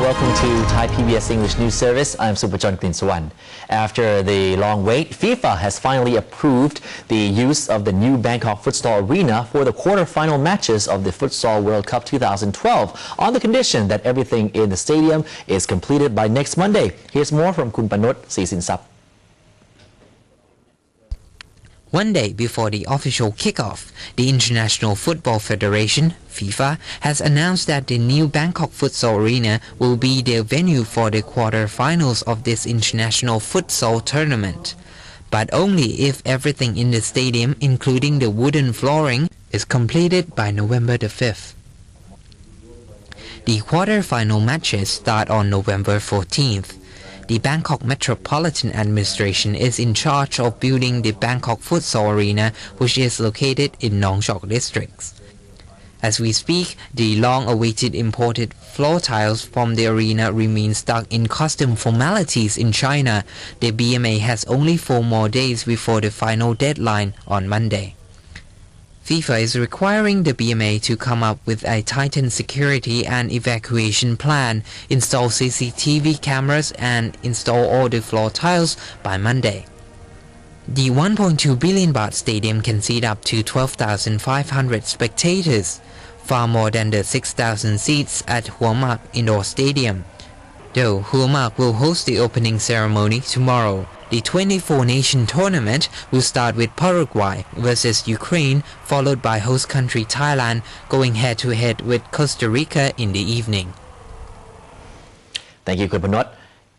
welcome to Thai PBS English News Service. I'm Supachon Klinsawan. After the long wait, FIFA has finally approved the use of the new Bangkok Futsal Arena for the quarter-final matches of the Futsal World Cup 2012 on the condition that everything in the stadium is completed by next Monday. Here's more from Kun Panot Sisinsap. One day before the official kickoff, the International Football Federation, FIFA, has announced that the new Bangkok Futsal Arena will be the venue for the quarter-finals of this international futsal tournament. But only if everything in the stadium, including the wooden flooring, is completed by November the 5th. The quarter-final matches start on November 14th. The Bangkok Metropolitan Administration is in charge of building the Bangkok Futsal Arena, which is located in Nong Chok districts. As we speak, the long-awaited imported floor tiles from the arena remain stuck in custom formalities in China. The BMA has only 4 more days before the final deadline on Monday. FIFA is requiring the BMA to come up with a tightened security and evacuation plan, install CCTV cameras and install all the floor tiles by Monday. The 1.2 billion baht stadium can seat up to 12,500 spectators, far more than the 6,000 seats at Hua Mak Indoor Stadium. Though Hua Mak will host the opening ceremony tomorrow, the 24-nation tournament will start with Paraguay versus Ukraine, followed by host country Thailand going head-to-head with Costa Rica in the evening. Thank you, Kun Panot.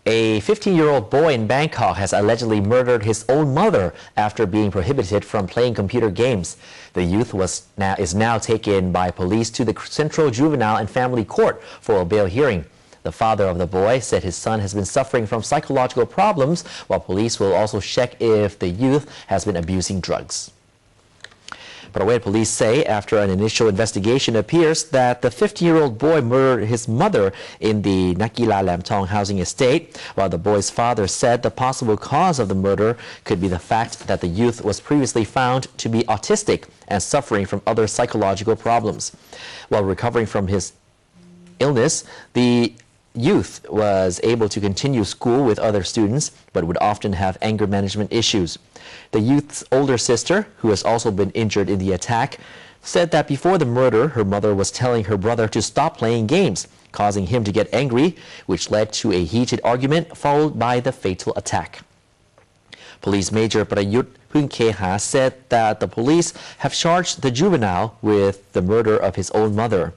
A 15-year-old boy in Bangkok has allegedly murdered his own mother after being prohibited from playing computer games. The youth is now taken by police to the Central Juvenile and Family Court for a bail hearing. The father of the boy said his son has been suffering from psychological problems, while police will also check if the youth has been abusing drugs. But police say after an initial investigation appears that the 15-year-old boy murdered his mother in the Nakila Lamtong housing estate, while the boy's father said the possible cause of the murder could be the fact that the youth was previously found to be autistic and suffering from other psychological problems. While recovering from his illness, the youth was able to continue school with other students, but would often have anger management issues. The youth's older sister, who has also been injured in the attack, said that before the murder, her mother was telling her brother to stop playing games, causing him to get angry, which led to a heated argument followed by the fatal attack. Police Major Prayut Keha said that the police have charged the juvenile with the murder of his own mother.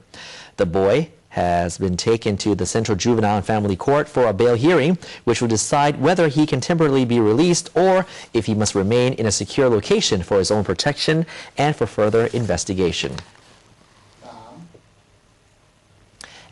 The boy has been taken to the Central Juvenile and Family Court for a bail hearing, which will decide whether he can temporarily be released or if he must remain in a secure location for his own protection and for further investigation.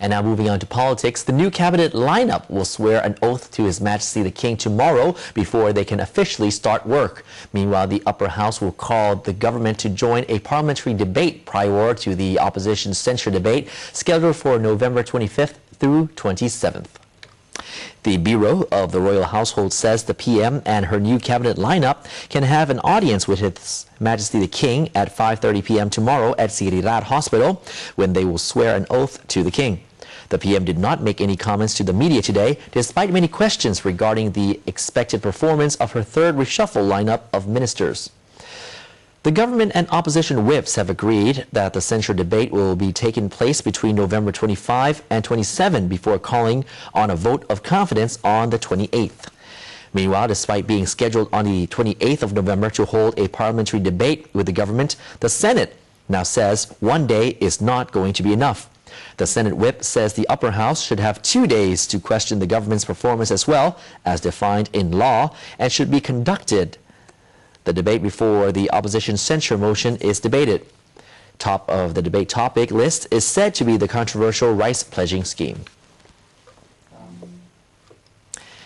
And now moving on to politics, the new cabinet lineup will swear an oath to His Majesty the King tomorrow before they can officially start work. Meanwhile, the upper house will call the government to join a parliamentary debate prior to the opposition's censure debate scheduled for November 25th through 27th. The Bureau of the Royal Household says the PM and her new cabinet lineup can have an audience with His Majesty the King at 5:30 p.m. tomorrow at Sirirat Hospital, when they will swear an oath to the King. The PM did not make any comments to the media today, despite many questions regarding the expected performance of her third reshuffle lineup of ministers. The government and opposition whips have agreed that the censure debate will be taking place between November 25 and 27 before calling on a vote of confidence on the 28th. Meanwhile, despite being scheduled on the 28th of November to hold a parliamentary debate with the government, the Senate now says one day is not going to be enough. The Senate whip says the upper house should have 2 days to question the government's performance as well as defined in law and should be conducted the debate before the opposition censure motion is debated. Top of the debate topic list is said to be the controversial rice pledging scheme.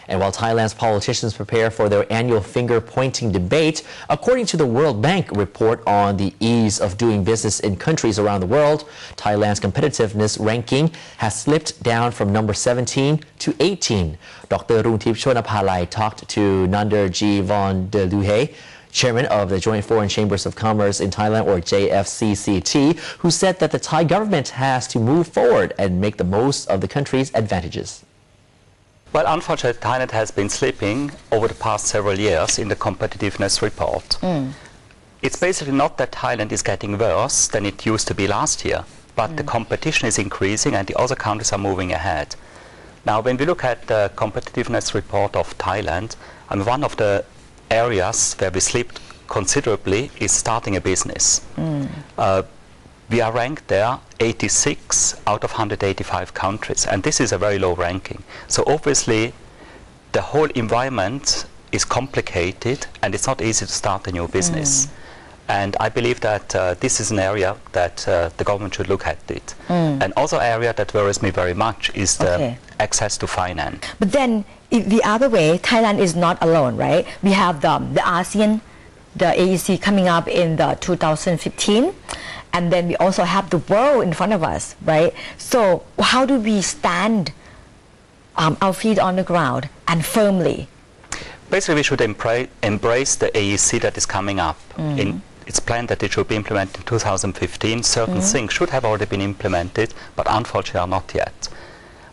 And while Thailand's politicians prepare for their annual finger-pointing debate, according to the World Bank report on the ease of doing business in countries around the world, Thailand's competitiveness ranking has slipped down from number 17 to 18. Dr. Rungtip Chonapalai talked to Nander G. von der Luhe, chairman of the Joint Foreign Chambers of Commerce in Thailand, or JFCCT, who said that the Thai government has to move forward and make the most of the country's advantages. Well, unfortunately, Thailand has been slipping over the past several years in the competitiveness report. It's basically not that Thailand is getting worse than it used to be last year, but the competition is increasing and the other countries are moving ahead. Now, when we look at the competitiveness report of Thailand, one of the areas where we slipped considerably is starting a business. We are ranked there 86 out of 185 countries, and this is a very low ranking. So obviously the whole environment is complicated and it's not easy to start a new business. And I believe that this is an area that the government should look at it. Another area that worries me very much is the access to finance. But then the other way, Thailand is not alone, right? We have the ASEAN, the AEC coming up in the 2015. And then we also have the world in front of us, right? So how do we stand our feet on the ground and firmly? Basically, we should embrace the AEC that is coming up. It's planned that it should be implemented in 2015. Certain things should have already been implemented, but unfortunately are not yet.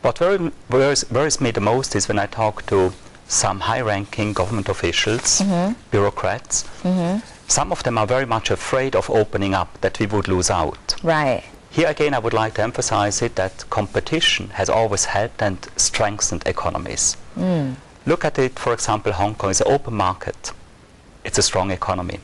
What worries me the most is when I talk to some high-ranking government officials, bureaucrats. Some of them are very much afraid of opening up, that we would lose out. Right. Here again, I would like to emphasize it that competition has always helped and strengthened economies. Look at it, for example, Hong Kong is an open market. It's a strong economy.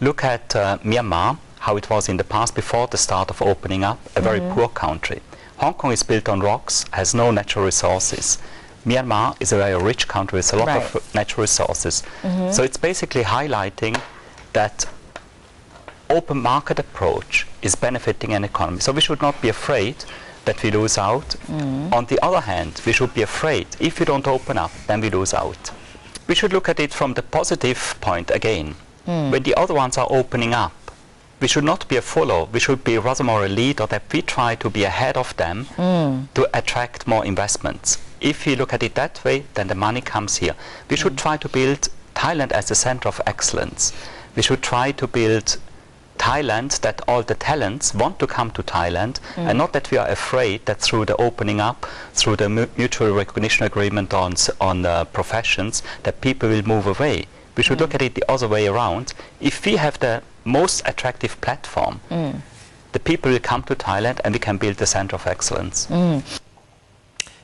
Look at Myanmar, how it was in the past before the start of opening up, a very poor country. Hong Kong is built on rocks, has no natural resources. Myanmar is a very rich country with a lot of natural resources. So it's basically highlighting that open market approach is benefiting an economy. So we should not be afraid that we lose out. On the other hand, we should be afraid if we don't open up, then we lose out. We should look at it from the positive point again. When the other ones are opening up, we should not be a follower, we should be rather more a leader, that we try to be ahead of them to attract more investments. If you look at it that way, then the money comes here. We should try to build Thailand as a center of excellence. We should try to build Thailand that all the talents want to come to Thailand, and not that we are afraid that through the opening up, through the mutual recognition agreement on professions, that people will move away. We should look at it the other way around. If we have the most attractive platform, the people will come to Thailand and we can build the center of excellence.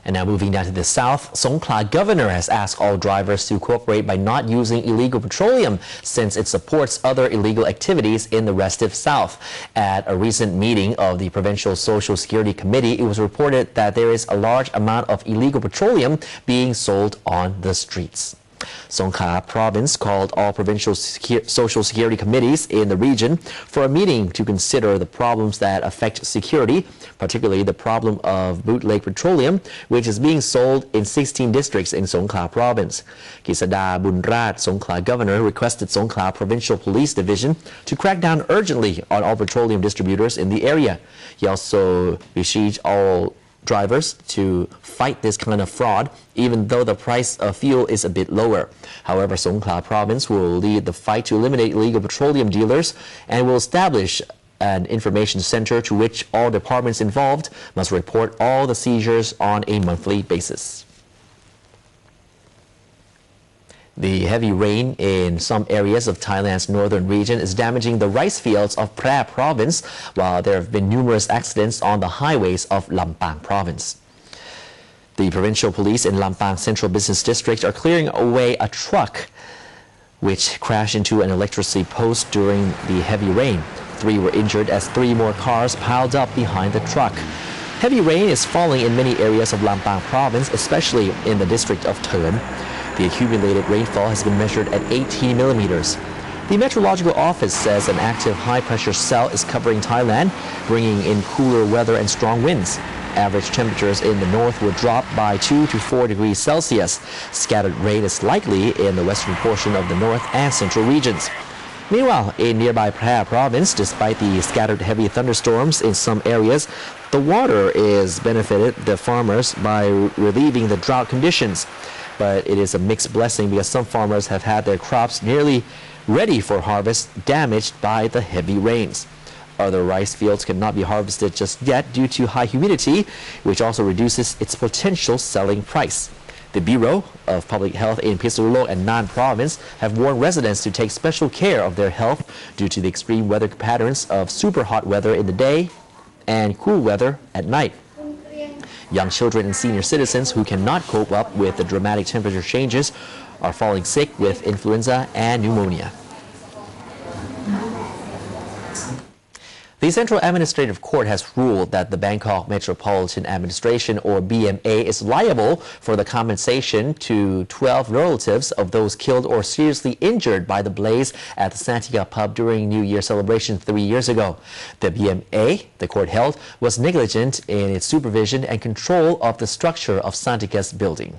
And now moving down to the south, Songkhla governor has asked all drivers to cooperate by not using illegal petroleum since it supports other illegal activities in the restive south. At a recent meeting of the Provincial Social Security Committee, it was reported that there is a large amount of illegal petroleum being sold on the streets. Songkhla province called all provincial social security committees in the region for a meeting to consider the problems that affect security, particularly the problem of bootleg petroleum, which is being sold in 16 districts in Songkhla province. Kisada Bunrat, Songkhla governor, requested Songkhla Provincial Police Division to crack down urgently on all petroleum distributors in the area. He also besieged all drivers to fight this kind of fraud, even though the price of fuel is a bit lower. However, Songkhla province will lead the fight to eliminate illegal petroleum dealers and will establish an information center to which all departments involved must report all the seizures on a monthly basis. The heavy rain in some areas of Thailand's northern region is damaging the rice fields of Phra province, while there have been numerous accidents on the highways of Lampang province. The provincial police in Lampang Central Business District are clearing away a truck which crashed into an electricity post during the heavy rain. 3 were injured as 3 more cars piled up behind the truck. Heavy rain is falling in many areas of Lampang province, especially in the district of Thern. The accumulated rainfall has been measured at 18 millimeters. The Meteorological Office says an active high-pressure cell is covering Thailand, bringing in cooler weather and strong winds. Average temperatures in the north will drop by 2 to 4 degrees Celsius. Scattered rain is likely in the western portion of the north and central regions. Meanwhile, in nearby Phra province, despite the scattered heavy thunderstorms in some areas, the water is benefited the farmers by relieving the drought conditions. But it is a mixed blessing because some farmers have had their crops nearly ready for harvest damaged by the heavy rains. Other rice fields cannot be harvested just yet due to high humidity, which also reduces its potential selling price. The Bureau of Public Health in Phitsanulok and Nan Province have warned residents to take special care of their health due to the extreme weather patterns of super hot weather in the day and cool weather at night. Young children and senior citizens who cannot cope up with the dramatic temperature changes are falling sick with influenza and pneumonia. The Central Administrative Court has ruled that the Bangkok Metropolitan Administration, or BMA, is liable for the compensation to 12 relatives of those killed or seriously injured by the blaze at the Santika pub during New Year celebration 3 years ago. The BMA, the court held, was negligent in its supervision and control of the structure of Santika's building.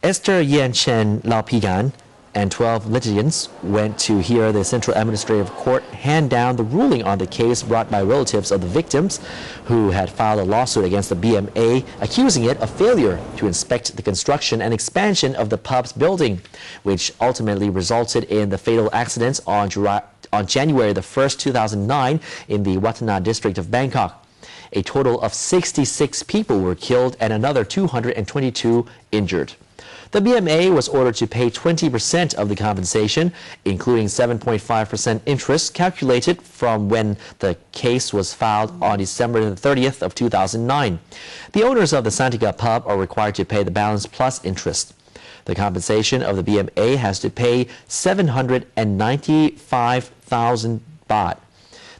Esther Yen Chen Laupigan and 12 litigants went to hear the Central Administrative Court hand down the ruling on the case brought by relatives of the victims who had filed a lawsuit against the BMA, accusing it of failure to inspect the construction and expansion of the pub's building, which ultimately resulted in the fatal accidents on January the 1st, 2009 in the Watana district of Bangkok. A total of 66 people were killed and another 222 injured. The BMA was ordered to pay 20% of the compensation, including 7.5% interest calculated from when the case was filed on December the 30th of 2009. The owners of the Santika pub are required to pay the balance plus interest. The compensation of the BMA has to pay 795,000 baht.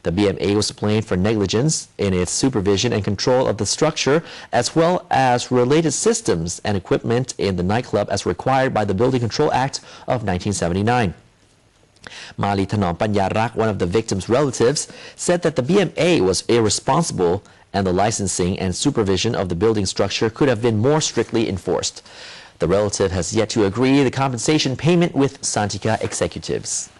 The BMA was blamed for negligence in its supervision and control of the structure, as well as related systems and equipment in the nightclub as required by the Building Control Act of 1979. Mali Thanom Panyarak, one of the victims' relatives, said that the BMA was irresponsible and the licensing and supervision of the building structure could have been more strictly enforced. The relative has yet to agree the compensation payment with Santika executives.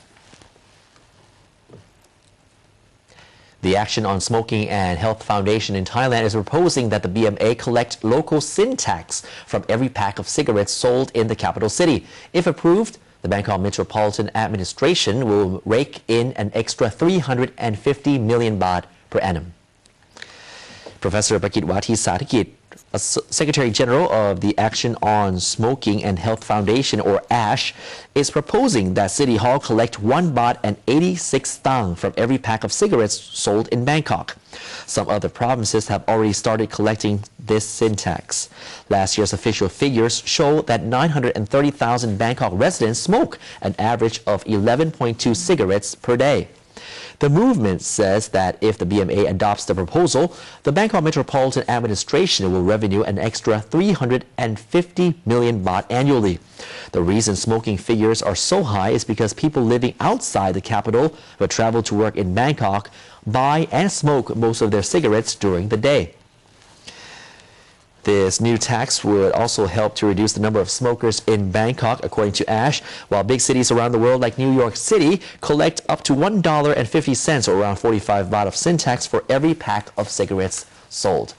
The Action on Smoking and Health Foundation in Thailand is proposing that the BMA collect local sin tax from every pack of cigarettes sold in the capital city. If approved, the Bangkok Metropolitan Administration will rake in an extra 350 million baht per annum. Professor Pakitwati Sathikit, Secretary General of the Action on Smoking and Health Foundation, or ASH, is proposing that City Hall collect 1 baht and 86 thang from every pack of cigarettes sold in Bangkok. Some other provinces have already started collecting this sin tax. Last year's official figures show that 930,000 Bangkok residents smoke an average of 11.2 cigarettes per day. The movement says that if the BMA adopts the proposal, the Bangkok Metropolitan Administration will revenue an extra 350 million baht annually. The reason smoking figures are so high is because people living outside the capital but travel to work in Bangkok buy and smoke most of their cigarettes during the day. This new tax would also help to reduce the number of smokers in Bangkok, according to ASH, while big cities around the world like New York City collect up to $1.50 or around 45 baht of sin tax for every pack of cigarettes sold.